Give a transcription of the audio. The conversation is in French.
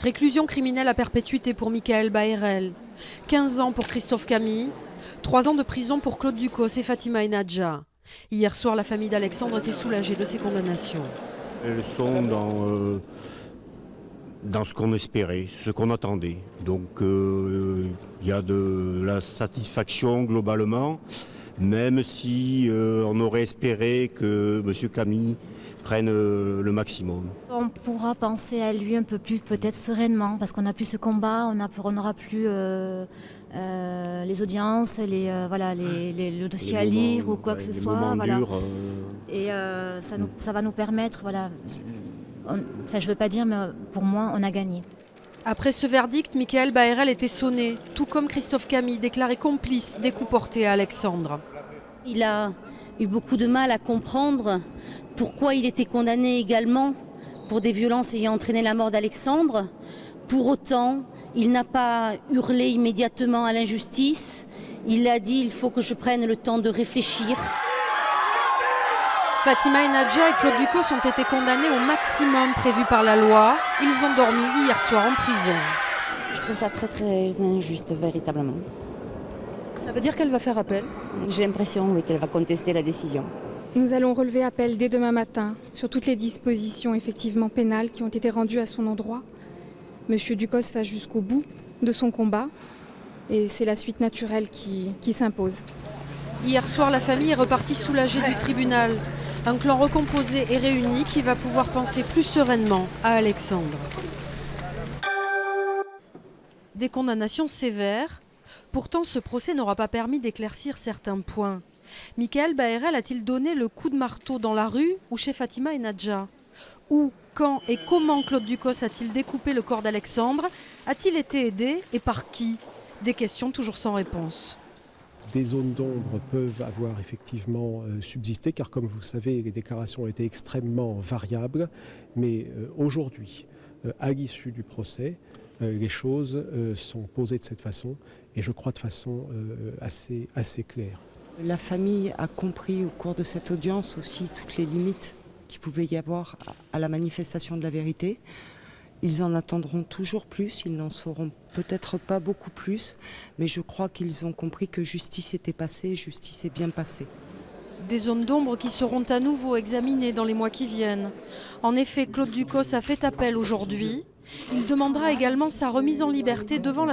Réclusion criminelle à perpétuité pour Michael Baherel, 15 ans pour Christophe Camille, 3 ans de prison pour Claude Ducos et Fatima Enadja. Hier soir, la famille d'Alexandre était soulagée de ces condamnations. Elles sont dans ce qu'on espérait, ce qu'on attendait. Donc il y a de la satisfaction globalement, même si on aurait espéré que M. Camille prenne le maximum. On pourra penser à lui un peu plus peut-être sereinement, parce qu'on n'a plus ce combat, on n'aura plus les audiences, le dossier à lire ou quoi que ce soit. Voilà. Et ça va nous permettre, voilà. Je ne veux pas dire, mais pour moi, on a gagné. Après ce verdict, Michael Baherel était sonné, tout comme Christophe Camille, déclaré complice des coups portés à Alexandre. Il a eu beaucoup de mal à comprendre pourquoi il était condamné également pour des violences ayant entraîné la mort d'Alexandre. Pour autant, il n'a pas hurlé immédiatement à l'injustice. Il a dit « il faut que je prenne le temps de réfléchir ». Fatima Enadja et Claude Ducos ont été condamnés au maximum prévu par la loi. Ils ont dormi hier soir en prison. Je trouve ça très très injuste, véritablement. Ça veut dire qu'elle va faire appel? J'ai l'impression, oui, qu'elle va contester la décision. Nous allons relever appel dès demain matin sur toutes les dispositions effectivement pénales qui ont été rendues à son endroit. Monsieur Ducos va jusqu'au bout de son combat et c'est la suite naturelle qui s'impose. Hier soir, la famille est repartie soulagée du tribunal. Un clan recomposé et réuni qui va pouvoir penser plus sereinement à Alexandre. Des condamnations sévères. Pourtant, ce procès n'aura pas permis d'éclaircir certains points. Michael Baherel a-t-il donné le coup de marteau dans la rue ou chez Fatima Enadja? Où, quand et comment Claude Ducos a-t-il découpé le corps d'Alexandre? A-t-il été aidé et par qui? Des questions toujours sans réponse. Des zones d'ombre peuvent avoir effectivement subsisté, car comme vous le savez, les déclarations ont été extrêmement variables. Mais aujourd'hui, à l'issue du procès, les choses sont posées de cette façon, et je crois de façon assez claire. La famille a compris au cours de cette audience aussi toutes les limites qu'il pouvait y avoir à la manifestation de la vérité. Ils en attendront toujours plus, ils n'en sauront peut-être pas beaucoup plus, mais je crois qu'ils ont compris que justice était passée, justice est bien passée. Des zones d'ombre qui seront à nouveau examinées dans les mois qui viennent. En effet, Claude Ducos a fait appel aujourd'hui. Il demandera également sa remise en liberté devant la